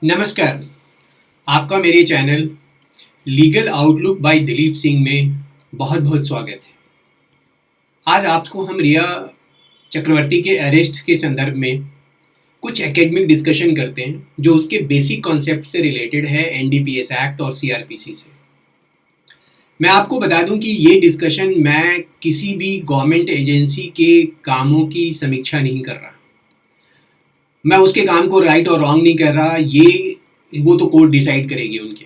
नमस्कार। आपका मेरे channel legal outlook by Dilip Singh में बहुत बहुत स्वागत है। आज आपको हम रिया चक्रवर्ती के अरेस्ट के संदर्भ में कुछ एकेडमिक डिस्कशन करते हैं जो उसके बेसिक कॉन्सेप्ट से रिलेटेड है एनडीपीएस एक्ट और सीआरपीसी से। मैं आपको बता दूं कि ये डिस्कशन मैं किसी भी गवर्नमेंट एजेंसी के कामों की समीक्षा नहीं कर रहा। मैं उसके काम को राइट और रॉन्ग नहीं कर रहा, ये वो तो कोर्ट डिसाइड करेगी उनके।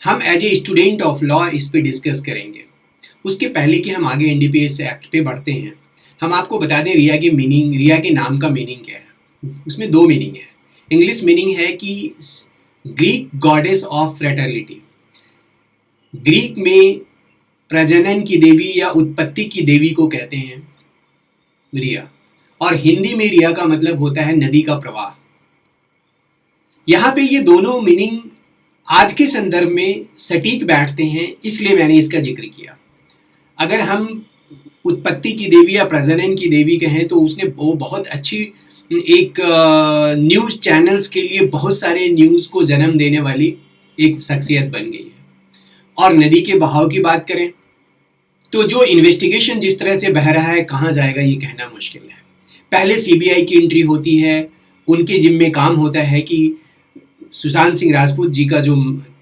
हम as a student of law इस पे डिस्कस करेंगे। उसके पहले कि हम आगे एनडीपीएस एक्ट पे बढ़ते हैं, हम आपको बता दें रिया के नाम का मीनिंग क्या है। उसमें दो मीनिंग है। इंग्लिश मीनिंग है कि Greek goddess of fraternity. Greek में प्रजनन की देवी या उत्पत्ति की देवी को कहते हैं रिया, और हिंदी में रिया का मतलब होता है नदी का प्रवाह। यहाँ पे ये दोनों मीनिंग आज के संदर्भ में सटीक बैठते हैं, इसलिए मैंने इसका जिक्र किया। अगर हम उत्पत्ति की देवी या प्रजनन की देवी कहें तो उसने वो बहुत अच्छी एक न्यूज़ चैनल्स के लिए बहुत सारे न्यूज़ को जन्म देने वाली एक शख्सियत बन गई है। और नदी के बहाव की बात करें तो जो इन्वेस्टिगेशन जिस तरह से बह रहा है, कहाँ जाएगा ये कहना मुश्किल है। पहले सीबीआई की एंट्री होती है, उनके जिम्मे काम होता है कि सुशांत सिंह राजपूत जी का जो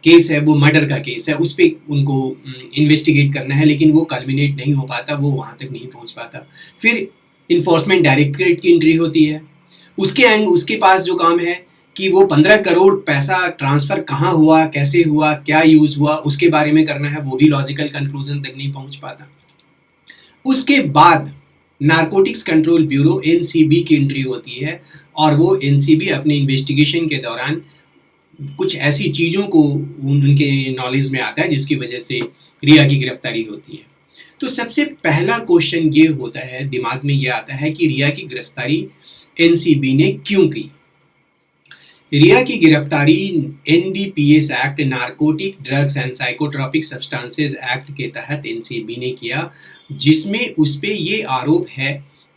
केस है वो मर्डर का केस है, उस पर उनको इन्वेस्टिगेट करना है, लेकिन वो कल्मिनेट नहीं हो पाता, वो वहाँ तक नहीं पहुँच पाता। फिर इन्फोर्समेंट डायरेक्टरेट की एंट्री होती है, उसके पास जो काम है कि वो 15 करोड़ पैसा ट्रांसफ़र कहाँ हुआ, कैसे हुआ, क्या यूज़ हुआ, उसके बारे में करना है, वो भी लॉजिकल कंक्लूजन तक नहीं पहुँच पाता। उसके बाद नारकोटिक्स कंट्रोल ब्यूरो एनसीबी की एंट्री होती है, और वो एनसीबी अपने इन्वेस्टिगेशन के दौरान कुछ ऐसी चीज़ों को उनके नॉलेज में आता है जिसकी वजह से रिया की गिरफ्तारी होती है। तो सबसे पहला क्वेश्चन ये होता है, दिमाग में ये आता है कि रिया की गिरफ्तारी एनसीबी ने क्यों की। रिया की गिरफ्तारी NDPS act, narcotic drugs and psychotropic substances act के तहत एनसीबी ने किया, जिसमें उस पर ये आरोप है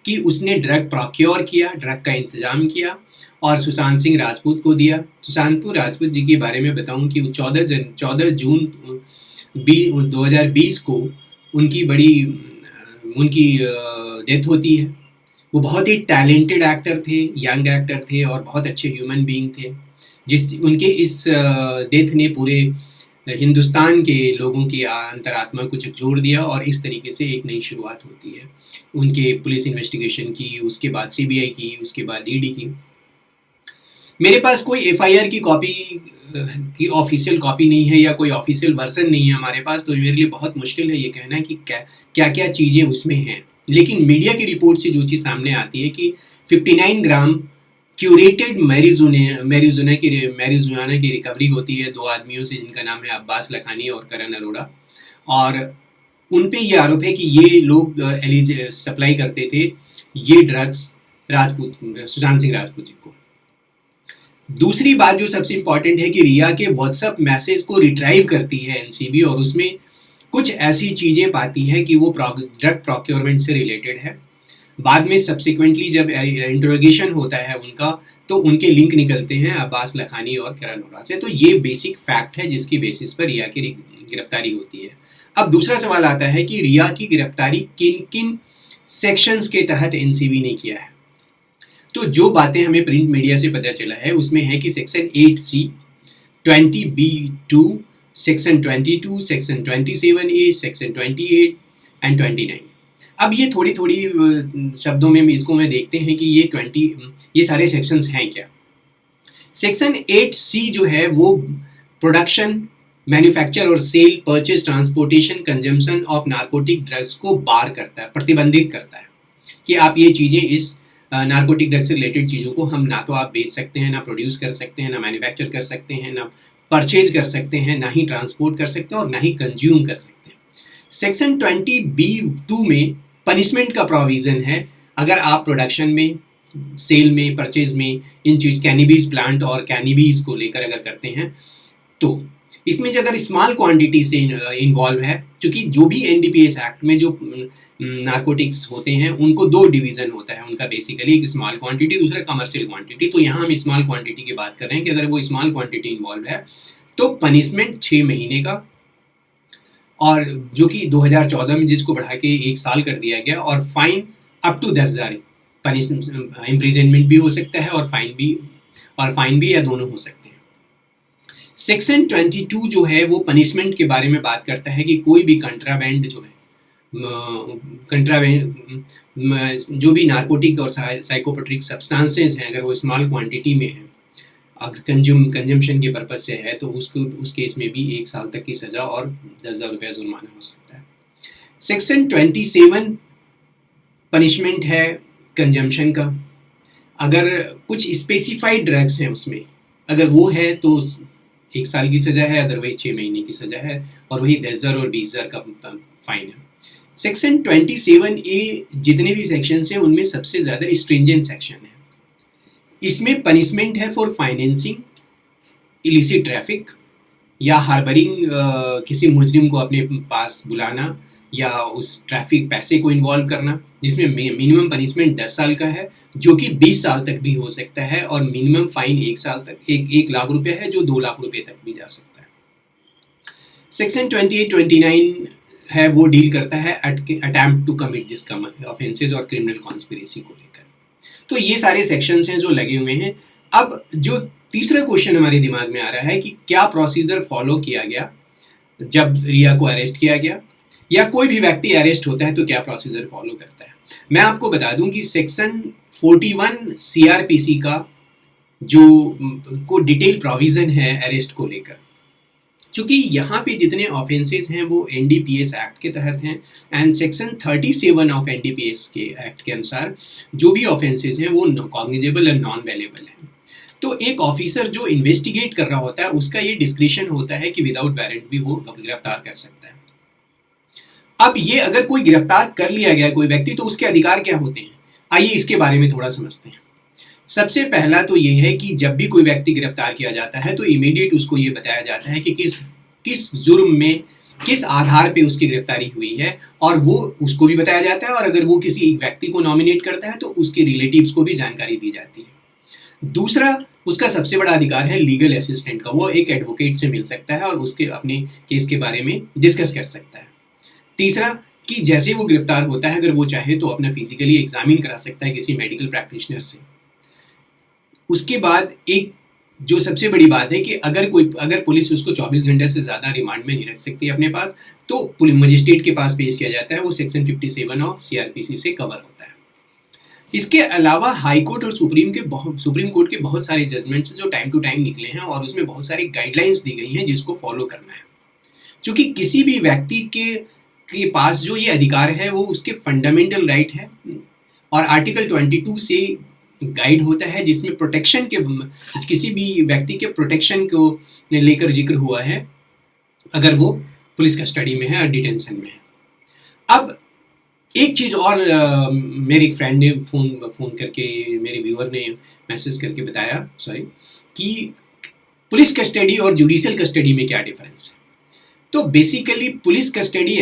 कि उसने ड्रग प्रोक्योर किया, ड्रग का इंतजाम किया और सुशांत सिंह राजपूत को दिया। सुशांत राजपूत जी के बारे में बताऊं कि 14 जून 2020 को उनकी डेथ होती है। वो बहुत ही टैलेंटेड एक्टर थे, यंग एक्टर थे और बहुत अच्छे ह्यूमन बीइंग थे। उनके इस डेथ ने पूरे हिंदुस्तान के लोगों की अंतरात्मा को झकझोर दिया, और इस तरीके से एक नई शुरुआत होती है। उनके पुलिस इन्वेस्टिगेशन की, उसके बाद सीबीआई की, उसके बाद ईडी की। मेरे पास कोई एफआईआर की ऑफिशियल कॉपी नहीं है या कोई ऑफिशियल वर्जन नहीं है हमारे पास, तो मेरे लिए बहुत मुश्किल है ये कहना कि क्या क्या चीज़ें उसमें हैं। लेकिन मीडिया की रिपोर्ट से जो चीज़ सामने आती है कि 59 ग्राम क्यूरेटेड मैरिजुआना की रिकवरी होती है 2 आदमियों से, जिनका नाम है अब्बास लखानी और करण अरोड़ा। और उन पे ये आरोप है कि ये लोग सप्लाई करते थे ये ड्रग्स सुशांत सिंह राजपूत जी को। दूसरी बात जो सबसे इम्पॉर्टेंट है कि रिया के व्हाट्सएप मैसेज को रिट्राइव करती है एनसीबी, और उसमें कुछ ऐसी चीज़ें पाती है कि वो ड्रग प्रोक्योरमेंट से रिलेटेड है। बाद में सब्सिक्वेंटली जब इंट्रोगेशन होता है उनका, तो उनके लिंक निकलते हैं अब्बास लखानी और करण अरोड़ा से। तो ये बेसिक फैक्ट है जिसकी बेसिस पर रिया की गिरफ्तारी होती है। अब दूसरा सवाल आता है कि रिया की गिरफ्तारी किन किन सेक्शंस के तहत एनसीबी ने किया है। तो जो बातें हमें प्रिंट मीडिया से पता चला है उसमें है कि section 8C, 20B2, section 22, section 27A, section 28 and 29। अब ये थोड़ी शब्दों में इसको मैं देखते हैं कि ये सारे सेक्शंस हैं क्या। सेक्शन 8C जो है वो प्रोडक्शन, मैन्युफैक्चर और sale, purchase, transportation, consumption of narcotic drugs को बार करता है, प्रतिबंधित करता है कि आप ये चीज़ें, इस नारकोटिक ड्रग से रिलेटेड चीज़ों को हम ना तो आप बेच सकते हैं, ना प्रोड्यूस कर सकते हैं, ना मैन्युफैक्चर कर सकते हैं, ना परचेज कर सकते हैं, ना ही ट्रांसपोर्ट कर सकते हैं और ना ही कंज्यूम कर सकते हैं। सेक्शन 20B2 में पनिशमेंट का प्रोविज़न है। अगर आप प्रोडक्शन में, सेल में, परचेज में इन चीज़ कैनिबीज प्लांट और कैनिबीज को लेकर अगर करते हैं तो इसमें जो अगर स्मॉल क्वांटिटी से इन्वॉल्व है, क्योंकि जो भी एनडीपीएस एक्ट में जो नारकोटिक्स होते हैं उनको दो डिवीज़न होता है उनका, बेसिकली एक स्मॉल क्वांटिटी, दूसरा कमर्शियल क्वांटिटी। तो यहाँ हम स्मॉल क्वांटिटी की बात कर रहे हैं कि अगर वो स्मॉल क्वांटिटी इन्वॉल्व है तो पनिशमेंट 6 महीने का, और जो कि 2014 में जिसको बढ़ा के 1 साल कर दिया गया, और फाइन अप टू 10,000, इम्प्रिजनमेंट भी हो सकता है और फाइन भी या दोनों हो सकते हैं। सेक्शन 22 जो है वो पनिशमेंट के बारे में बात करता है कि कोई भी कंट्राबैंड जो है, जो भी नारकोटिक और साइकोपेट्रिक सब्सटेंसेस हैं, अगर वो स्मॉल क्वांटिटी में है, अगर कंजम्पशन के पर्पज से है, तो उस केस में भी 1 साल तक की सज़ा और 10,000 रुपये जुर्माना हो सकता है। सेक्शन 27 पनिशमेंट है कंजम्पशन का। अगर कुछ स्पेसिफाइड ड्रग्स हैं उसमें, अगर वो है तो 1 साल की सज़ा है, अदरवाइज 6 महीने की सज़ा है, और वही 10,000 और 20,000 का फाइन है। सेक्शन 27A जितने भी सेक्शंस हैं उनमें सबसे ज़्यादा स्ट्रिंजेंट सेक्शन है। इसमें पनिशमेंट है फॉर फाइनेंसिंग इलिसिट ट्रैफिक, या हार्बरिंग किसी मुजरिम को अपने पास बुलाना, या उस ट्रैफिक पैसे को इन्वॉल्व करना, जिसमें मिनिमम पनिशमेंट 10 साल का है, जो कि 20 साल तक भी हो सकता है, और मिनिमम फाइन 1 साल तक 1 लाख रुपये है, जो 2 लाख रुपये तक भी जा सकता है। सेक्शन 28-29 है वो डील करता है अटेम्प्ट टू कमिट जिसका ऑफेंसेस और क्रिमिनल कॉन्स्पिरेसी को लेकर। तो ये सारे सेक्शंस हैं जो लगे हुए हैं। अब जो तीसरा क्वेश्चन हमारे दिमाग में आ रहा है कि क्या प्रोसीजर फॉलो किया गया जब रिया को अरेस्ट किया गया, या कोई भी व्यक्ति अरेस्ट होता है तो क्या प्रोसीजर फॉलो करता है। मैं आपको बता दूं कि सेक्शन 41 सीआरपीसी का जो को डिटेल प्रोविज़न है अरेस्ट को लेकर, चूँकि यहाँ पे जितने ऑफेंसेस हैं वो एनडीपीएस एक्ट के तहत हैं, एंड सेक्शन 37 ऑफ एनडीपीएस के एक्ट के अनुसार जो भी ऑफेंसेस हैं वो कॉग्निजेबल और नॉन वेलेबल हैं। तो एक ऑफिसर जो इन्वेस्टिगेट कर रहा होता है उसका ये डिस्क्रिशन होता है कि विदाउट वारंट भी वो गिरफ्तार कर सकता है। अब ये अगर कोई गिरफ्तार कर लिया गया कोई व्यक्ति, तो उसके अधिकार क्या होते हैं, आइए इसके बारे में थोड़ा समझते हैं। सबसे पहला तो ये है कि जब भी कोई व्यक्ति गिरफ्तार किया जाता है तो इमीडिएट उसको ये बताया जाता है कि किस जुर्म में किस आधार पे उसकी गिरफ्तारी हुई है, और वो उसको भी बताया जाता है, और अगर वो किसी व्यक्ति को नॉमिनेट करता है तो उसके रिलेटिव्स को भी जानकारी दी जाती है। दूसरा, उसका सबसे बड़ा अधिकार है लीगल असिस्टेंट का, वो एक एडवोकेट से मिल सकता है और उसके अपने केस के बारे में डिस्कस कर सकता है। तीसरा, कि जैसे वो गिरफ्तार होता है अगर वो चाहे तो अपना फिजिकली एग्जामिन करा सकता है किसी मेडिकल प्रैक्टिशनर से। उसके बाद एक जो सबसे बड़ी बात है कि अगर पुलिस उसको 24 घंटे से ज़्यादा रिमांड में नहीं रख सकती अपने पास, तो मजिस्ट्रेट के पास पेश किया जाता है, वो सेक्शन 57 ऑफ सीआरपीसी से कवर होता है। इसके अलावा हाई कोर्ट और सुप्रीम कोर्ट के बहुत सारे जजमेंट्स जो टाइम टू टाइम निकले हैं, और उसमें बहुत सारी गाइडलाइंस दी गई हैं जिसको फॉलो करना है। क्योंकि किसी भी व्यक्ति के पास जो ये अधिकार है वो उसके फंडामेंटल राइट है, और आर्टिकल 22 से गाइड होता है, जिसमें प्रोटेक्शन के किसी भी व्यक्ति के प्रोटेक्शन को लेकर जिक्र हुआ है अगर वो पुलिस कस्टडी में है और डिटेंशन में है। अब एक चीज़ और मेरे एक फ्रेंड ने फ़ोन करके, मेरे व्यूअर ने मैसेज करके बताया कि पुलिस कस्टडी और जुडिशियल कस्टडी में क्या डिफरेंस है। तो बेसिकली पुलिस कस्टडी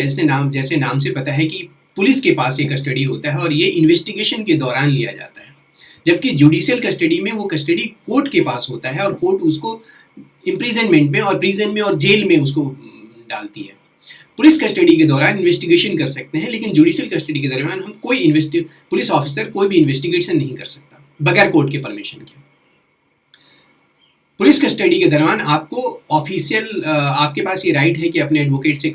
जैसे नाम से पता है कि पुलिस के पास ये कस्टडी होता है और ये इन्वेस्टिगेशन के दौरान लिया जाता है, जबकि जुडिशियल कस्टडी में वो कस्टडी कोर्ट के पास होता है और कोर्ट उसको इम्प्रिजनमेंट में और प्रिजन में और जेल में उसको डालती है। पुलिस कस्टडी के दौरान इन्वेस्टिगेशन कर सकते हैं, लेकिन जुडिशियल कस्टडी के दरमियान हम पुलिस ऑफिसर कोई भी इन्वेस्टिगेशन नहीं कर सकता बगैर कोर्ट के परमिशन के। पुलिस कस्टडी के दौरान आपको ऑफिशियल आपके पास ये राइट है कि अपने एडवोकेट से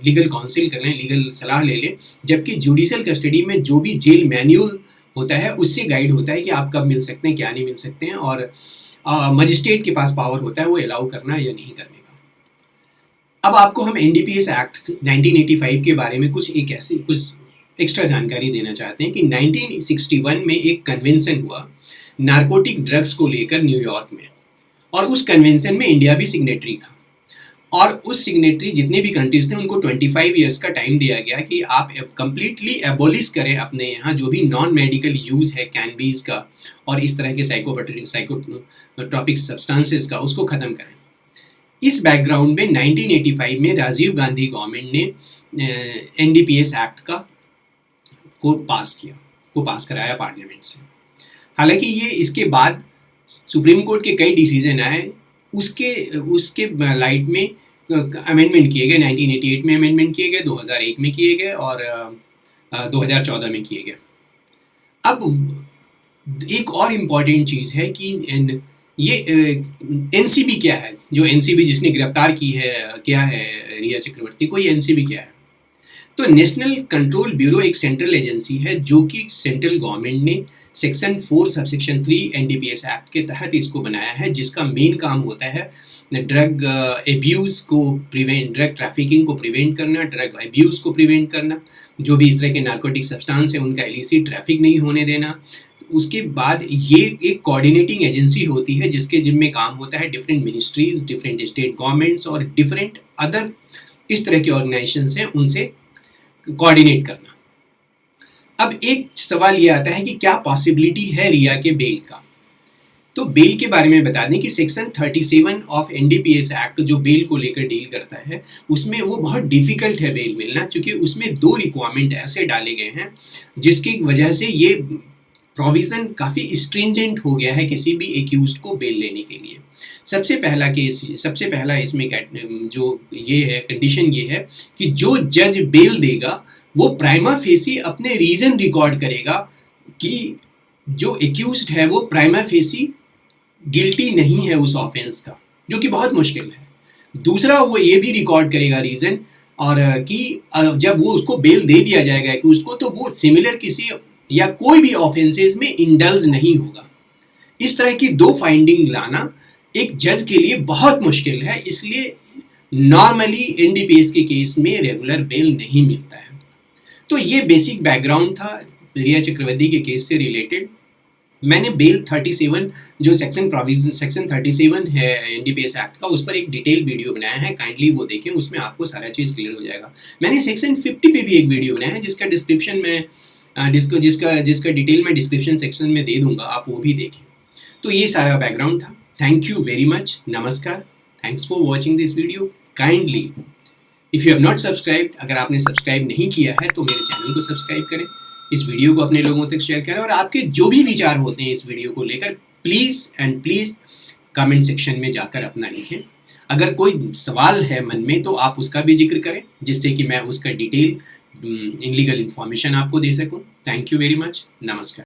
लीगल काउंसिल कर लें, लीगल सलाह ले लें, जबकि जुडिशियल कस्टडी में जो भी जेल मैनुअल होता है उससे गाइड होता है कि आप कब मिल सकते हैं, क्या नहीं मिल सकते हैं, और मजिस्ट्रेट के पास पावर होता है वो अलाउ करना या नहीं करने का। अब आपको हम एनडीपीएस एक्ट 1985 के बारे में कुछ एक्स्ट्रा जानकारी देना चाहते हैं कि 1961 में एक कन्वेंशन हुआ नारकोटिक ड्रग्स को लेकर न्यूयॉर्क में, और उस कन्वेंशन में इंडिया भी सिग्नेटरी था, और उस सिग्नेटरी जितने भी कंट्रीज थे उनको 25 ईयर्स का टाइम दिया गया कि आप कंप्लीटली एबॉलिश करें अपने यहाँ जो भी नॉन मेडिकल यूज़ है कैनबीज का और इस तरह के साइकोट्रॉपिक सब्सटेंसेस का, उसको ख़त्म करें। इस बैकग्राउंड में 1985 में राजीव गांधी गवर्नमेंट ने एनडीपीएस एक्ट को पास कराया पार्लियामेंट से। हालांकि ये इसके बाद सुप्रीम कोर्ट के कई डिसीजन आए, उसके लाइट में अमेंडमेंट किए गए। 1988 में अमेंडमेंट किए गए, 2001 में किए गए और 2014 में किए गए। अब एक और इम्पॉर्टेंट चीज़ है कि ये एनसीबी क्या है। जो एनसीबी जिसने गिरफ्तार किया है रिया चक्रवर्ती को, ये एनसीबी क्या है? तो नेशनल कंट्रोल ब्यूरो एक सेंट्रल एजेंसी है जो कि सेंट्रल गवर्नमेंट ने सेक्शन 4 सबसेक्शन 3 एनडीपीएस एक्ट के तहत इसको बनाया है, जिसका मेन काम होता है ड्रग एब्यूज़ को प्रिवेंट, ड्रग ट्रैफिकिंग को प्रिवेंट करना, ड्रग एब्यूज़ को प्रिवेंट करना, जो भी इस तरह के नार्कोटिक सब्सटेंस है उनका इलिसिट ट्रैफिक नहीं होने देना। उसके बाद ये एक कोऑर्डिनेटिंग एजेंसी होती है जिसके जिम्मे काम होता है different ministries, different state governments और डिफरेंट अदर इस तरह के ऑर्गेनाइजेशंस हैं, उनसे कोऑर्डिनेट करना। अब एक सवाल ये आता है कि क्या पॉसिबिलिटी है रिया के बेल का। तो बेल के बारे में बता दें कि सेक्शन 37 ऑफ एनडीपीएस एक्ट जो बेल को लेकर डील करता है, उसमें वो बहुत डिफिकल्ट है बेल मिलना, क्योंकि उसमें 2 रिक्वायरमेंट ऐसे डाले गए हैं जिसकी वजह से ये प्रोविज़न काफ़ी स्ट्रिंजेंट हो गया है किसी भी एक्यूज्ड को बेल लेने के लिए। सबसे पहला इसमें जो ये है कंडीशन ये है कि जो जज बेल देगा वो प्राइमा फेसी अपने रीज़न रिकॉर्ड करेगा कि जो एक्यूज्ड है वो प्राइमा फेसी गिल्टी नहीं है उस ऑफेंस का, जो कि बहुत मुश्किल है। दूसरा, वो ये भी रिकॉर्ड करेगा रीज़न और कि जब वो उसको बेल दे दिया जाएगा एक्यूज्ड को, तो वो सिमिलर किसी या कोई भी ऑफेंसेस में इंडल्ज नहीं होगा। इस तरह की 2 फाइंडिंग लाना एक जज के लिए बहुत मुश्किल है, इसलिए नॉर्मली एनडीपीएस के केस में रेगुलर बेल नहीं मिलता है। तो ये बेसिक बैकग्राउंड था रिया चक्रवर्ती के केस से रिलेटेड। मैंने बेल 37 जो सेक्शन 37 है एनडीपीएस एक्ट का, उस पर एक डिटेल वीडियो बनाया है, काइंडली वो देखें, उसमें आपको सारा चीज़ क्लियर हो जाएगा। मैंने सेक्शन 50 पे भी एक वीडियो बनाया है जिसका डिस्क्रिप्शन में जिसका डिटेल मैं डिस्क्रिप्शन सेक्शन में दे दूंगा, आप वो भी देखें। तो ये सारा बैकग्राउंड था। थैंक यू वेरी मच, नमस्कार, thanks for watching this video. Kindly if you have not subscribed, अगर आपने सब्सक्राइब नहीं किया है तो मेरे चैनल को सब्सक्राइब करें, इस वीडियो को अपने लोगों तक शेयर करें और आपके जो भी विचार होते हैं इस वीडियो को लेकर प्लीज़ कमेंट सेक्शन में जाकर अपना लिखें। अगर कोई सवाल है मन में तो आप उसका भी जिक्र करें, जिससे कि मैं उसका डिटेल इनलीगल इन्फॉर्मेशन आपको दे सकूं। थैंक यू वेरी मच, नमस्कार।